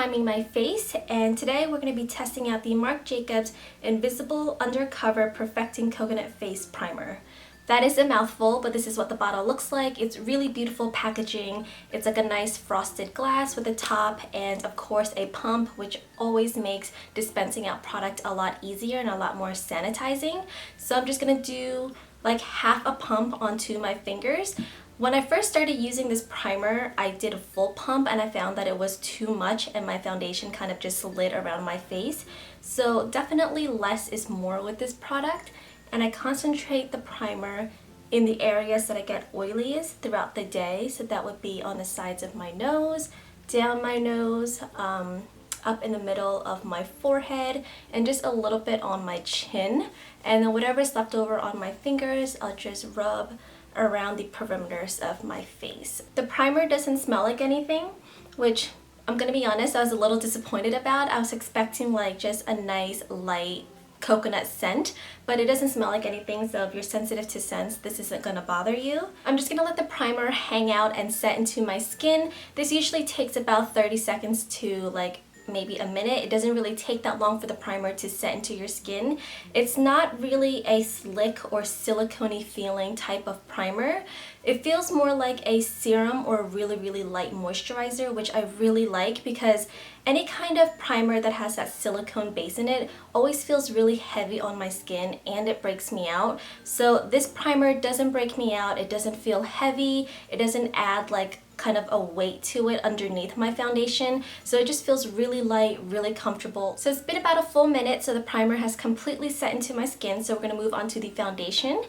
priming my face, and today we're going to be testing out the MARC JACOBS Invisible Undercover Perfecting Coconut Face Primer. That is a mouthful, but this is what the bottle looks like. It's really beautiful packaging. It's like a nice frosted glass with a top and of course a pump, which always makes dispensing out product a lot easier and a lot more sanitizing. So I'm just going to do like half a pump onto my fingers. When I first started using this primer, I did a full pump and I found that it was too much and my foundation kind of just slid around my face. So definitely less is more with this product, and I concentrate the primer in the areas that I get oiliest throughout the day. So that would be on the sides of my nose, down my nose, up in the middle of my forehead, and just a little bit on my chin. And then whatever's left over on my fingers, I'll just rub around the perimeters of my face. The primer doesn't smell like anything, which I'm gonna be honest, I was a little disappointed about. I was expecting like just a nice light coconut scent, but it doesn't smell like anything, so if you're sensitive to scents, this isn't gonna bother you. I'm just gonna let the primer hang out and set into my skin. This usually takes about 30 seconds to like maybe a minute. It doesn't really take that long for the primer to set into your skin. It's not really a slick or silicone-y feeling type of primer. It feels more like a serum or a really light moisturizer, which I really like because any kind of primer that has that silicone base in it always feels really heavy on my skin and it breaks me out. So this primer doesn't break me out. It doesn't feel heavy. It doesn't add like kind of a weight to it underneath my foundation, so it just feels really light, really comfortable. So it's been about a full minute, so the primer has completely set into my skin, so we're going to move on to the foundation.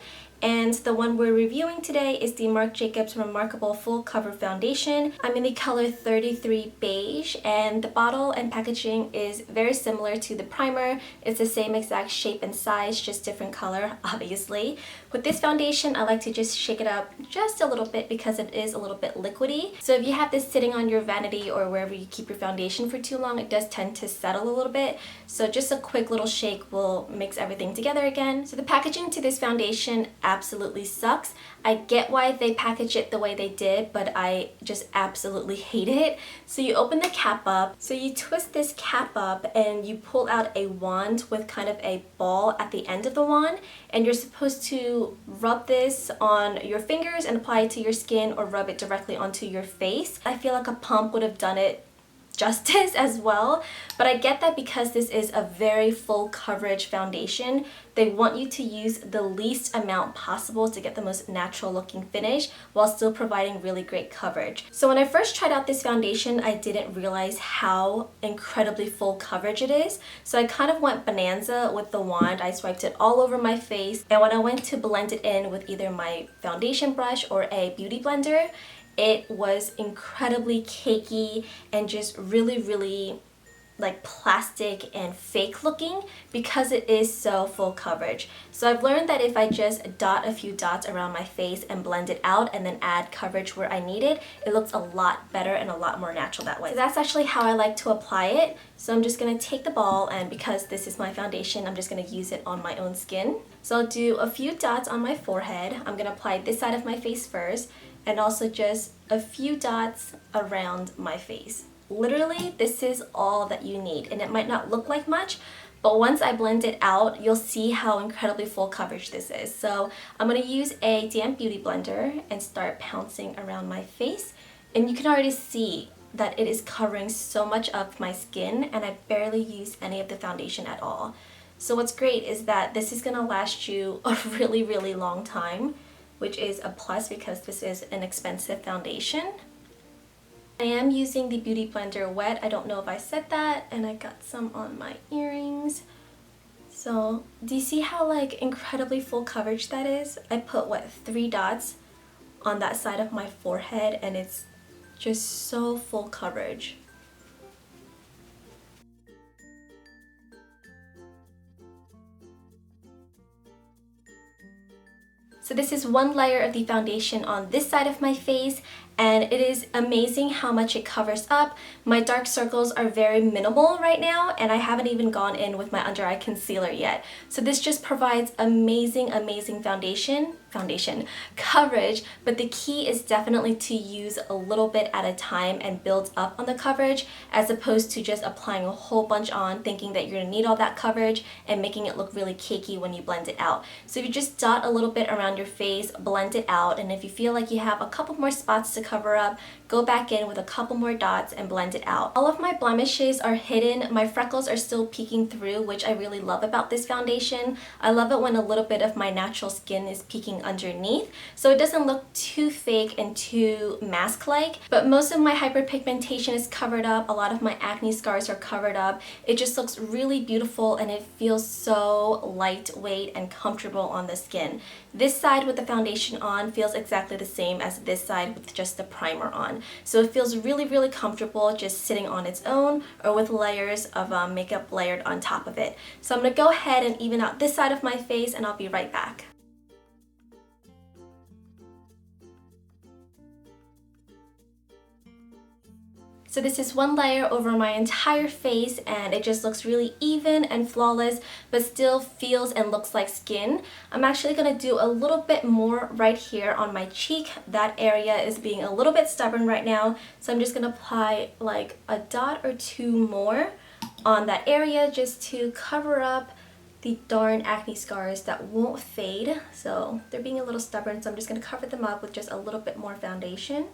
And the one we're reviewing today is the MARC JACOBS Remarkable Full Cover Foundation. I'm in the color 33 Beige, and the bottle and packaging is very similar to the primer. It's the same exact shape and size, just different color, obviously. With this foundation, I like to just shake it up just a little bit because it is a little bit liquidy. So if you have this sitting on your vanity or wherever you keep your foundation for too long, it does tend to settle a little bit. So just a quick little shake will mix everything together again. So the packaging to this foundation absolutely sucks. I get why they package it the way they did, but I just absolutely hate it. So you open the cap up, so you twist this cap up and you pull out a wand with kind of a ball at the end of the wand, and you're supposed to rub this on your fingers and apply it to your skin or rub it directly onto your face. I feel like a pump would have done it justice as well, but I get that because this is a very full coverage foundation, they want you to use the least amount possible to get the most natural looking finish while still providing really great coverage. So when I first tried out this foundation, I didn't realize how incredibly full coverage it is. So I kind of went bonanza with the wand. I swiped it all over my face, and when I went to blend it in with either my foundation brush or a beauty blender, it was incredibly cakey and just really like plastic and fake looking because it is so full coverage. So I've learned that if I just dot a few dots around my face and blend it out and then add coverage where I need it, it looks a lot better and a lot more natural that way. So that's actually how I like to apply it. So I'm just going to take the ball, and because this is my foundation, I'm just going to use it on my own skin. So I'll do a few dots on my forehead. I'm going to apply this side of my face first, and also just a few dots around my face. Literally, this is all that you need, and it might not look like much, but once I blend it out, you'll see how incredibly full coverage this is. So I'm going to use a damp beauty blender and start pouncing around my face, and you can already see that it is covering so much of my skin, and I barely use any of the foundation at all. So what's great is that this is going to last you a really long time, which is a plus because this is an expensive foundation. I am using the beauty blender wet. I don't know if I said that, and I got some on my earrings. So do you see how like incredibly full coverage that is? I put what, 3 dots on that side of my forehead, and it's just so full coverage. So this is one layer of the foundation on this side of my face, and it is amazing how much it covers up. My dark circles are very minimal right now, and I haven't even gone in with my under eye concealer yet. So this just provides amazing foundation coverage, but the key is definitely to use a little bit at a time and build up on the coverage, as opposed to just applying a whole bunch on thinking that you're gonna need all that coverage and making it look really cakey when you blend it out. So if you just dot a little bit around your face, blend it out, and if you feel like you have a couple more spots to cover up, go back in with a couple more dots and blend it out. All of my blemishes are hidden. My freckles are still peeking through, which I really love about this foundation. I love it when a little bit of my natural skin is peeking underneath, so it doesn't look too fake and too mask-like, but most of my hyperpigmentation is covered up. A lot of my acne scars are covered up. It just looks really beautiful, and it feels so lightweight and comfortable on the skin. This side with the foundation on feels exactly the same as this side with just the primer on. So it feels really comfortable just sitting on its own or with layers of makeup layered on top of it. So I'm going to go ahead and even out this side of my face, and I'll be right back. So this is one layer over my entire face, and it just looks really even and flawless, but still feels and looks like skin. I'm actually going to do a little bit more right here on my cheek. That area is being a little bit stubborn right now, so I'm just going to apply like a dot or two more on that area just to cover up the darn acne scars that won't fade. So they're being a little stubborn, so I'm just going to cover them up with just a little bit more foundation.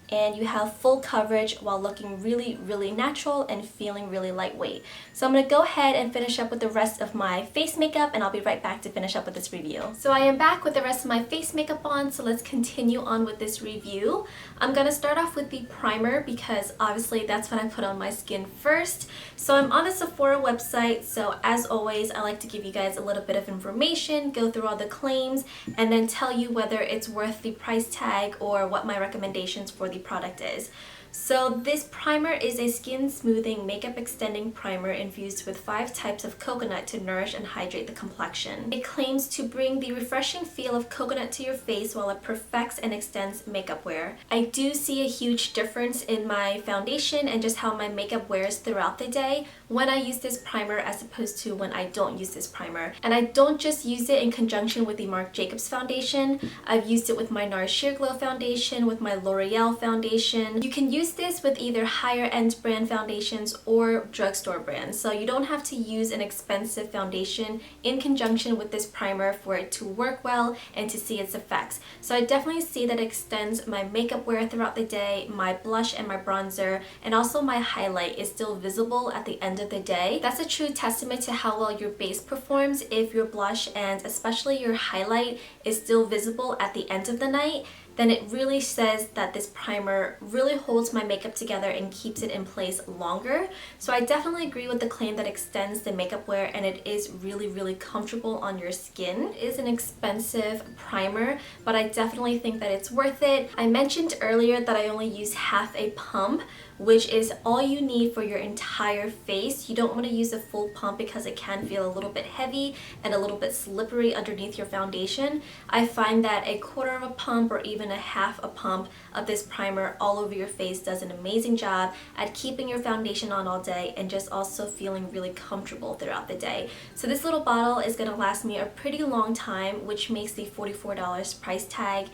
And you have full coverage while looking really natural and feeling really lightweight. So I'm going to go ahead and finish up with the rest of my face makeup, and I'll be right back to finish up with this review. So I am back with the rest of my face makeup on, so let's continue on with this review. I'm going to start off with the primer because obviously that's what I put on my skin first. So I'm on the Sephora website, so as always I like to give you guys a little bit of information, go through all the claims, and then tell you whether it's worth the price tag or what my recommendations for the product is. So this primer is a skin smoothing makeup extending primer infused with 5 types of coconut to nourish and hydrate the complexion. It claims to bring the refreshing feel of coconut to your face while it perfects and extends makeup wear. I do see a huge difference in my foundation and just how my makeup wears throughout the day when I use this primer as opposed to when I don't use this primer. And I don't just use it in conjunction with the MARC Jacobs foundation. I've used it with my NARS Sheer Glow foundation, with my L'Oreal foundation. You can use this with either higher end brand foundations or drugstore brands, so you don't have to use an expensive foundation in conjunction with this primer for it to work well and to see its effects. So I definitely see that it extends my makeup wear throughout the day. My blush and my bronzer and also my highlight is still visible at the end of the day. That's a true testament to how well your base performs if your blush and especially your highlight is still visible at the end of the night. Then it really says that this primer really holds my makeup together and keeps it in place longer. So I definitely agree with the claim that extends the makeup wear, and it is really comfortable on your skin. It is an expensive primer, but I definitely think that it's worth it. I mentioned earlier that I only use half a pump, which is all you need for your entire face. You don't want to use a full pump because it can feel a little bit heavy and a little bit slippery underneath your foundation. I find that a quarter of a pump or even a half a pump of this primer all over your face does an amazing job at keeping your foundation on all day and just also feeling really comfortable throughout the day. So this little bottle is going to last me a pretty long time, which makes the $44 price tag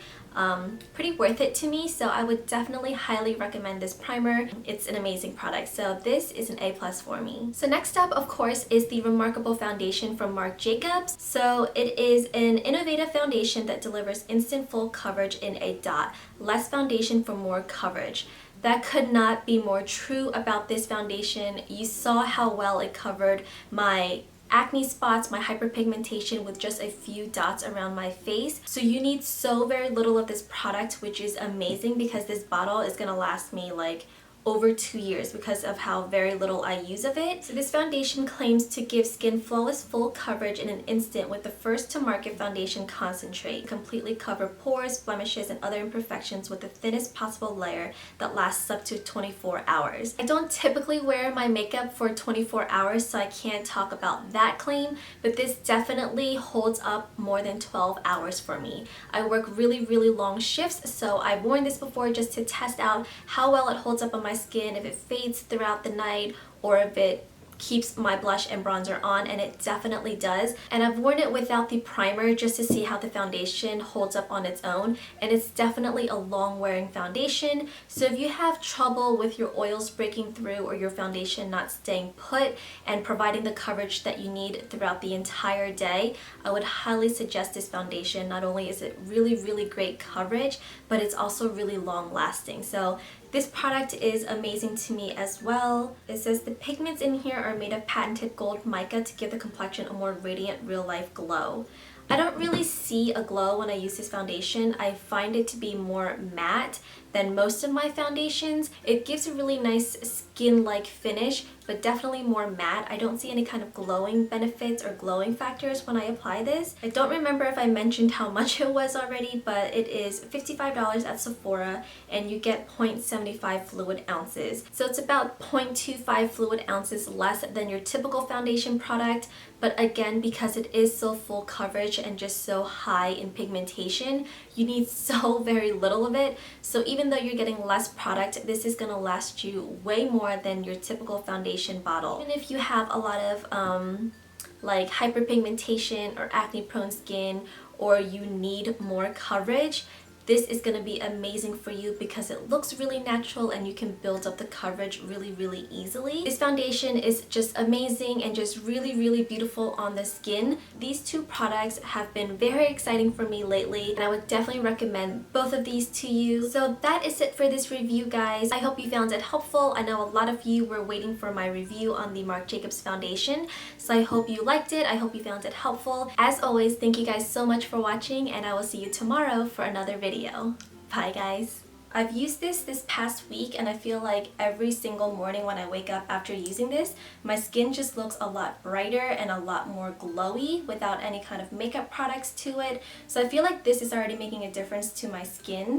pretty worth it to me. So I would definitely highly recommend this primer. It's an amazing product, so this is an A+ for me. So next up, of course, is the Remarkable foundation from MARC Jacobs. So it is an innovative foundation that delivers instant full coverage in a dot. Less foundation for more coverage. That could not be more true about this foundation. You saw how well it covered my acne spots, my hyperpigmentation with just a few dots around my face. So you need so very little of this product, which is amazing because this bottle is gonna last me like over 2 years because of how very little I use of it. So this foundation claims to give skin flawless full coverage in an instant with the first to market foundation concentrate. Completely cover pores, blemishes, and other imperfections with the thinnest possible layer that lasts up to 24 hours. I don't typically wear my makeup for 24 hours, so I can't talk about that claim, but this definitely holds up more than 12 hours for me. I work really long shifts, so I've worn this before just to test out how well it holds up on my skin, if it fades throughout the night, or if it keeps my blush and bronzer on, and it definitely does. And I've worn it without the primer just to see how the foundation holds up on its own, and it's definitely a long wearing foundation. So if you have trouble with your oils breaking through or your foundation not staying put and providing the coverage that you need throughout the entire day, I would highly suggest this foundation. Not only is it really great coverage, but it's also really long lasting. So this product is amazing to me as well. It says the pigments in here are made of patented gold mica to give the complexion a more radiant real-life glow. I don't really see a glow when I use this foundation. I find it to be more matte than most of my foundations. It gives a really nice skin-like finish, but definitely more matte. I don't see any kind of glowing benefits or glowing factors when I apply this. I don't remember if I mentioned how much it was already, but it is $55 at Sephora, and you get 0.75 fluid ounces. So it's about 0.25 fluid ounces less than your typical foundation product, but again, because it is so full coverage and just so high in pigmentation, you need so very little of it. So even though you're getting less product, this is going to last you way more than your typical foundation bottle. Even if you have a lot of like hyperpigmentation or acne prone skin, or you need more coverage, this is going to be amazing for you because it looks really natural and you can build up the coverage really easily. This foundation is just amazing and just really beautiful on the skin. These two products have been very exciting for me lately, and I would definitely recommend both of these to you. So that is it for this review, guys. I hope you found it helpful. I know a lot of you were waiting for my review on the MARC JACOBS foundation, so I hope you liked it. I hope you found it helpful. As always, thank you guys so much for watching, and I will see you tomorrow for another video. Bye, guys. I've used this past week, and I feel like every single morning when I wake up after using this, my skin just looks a lot brighter and a lot more glowy without any kind of makeup products to it. So I feel like this is already making a difference to my skin.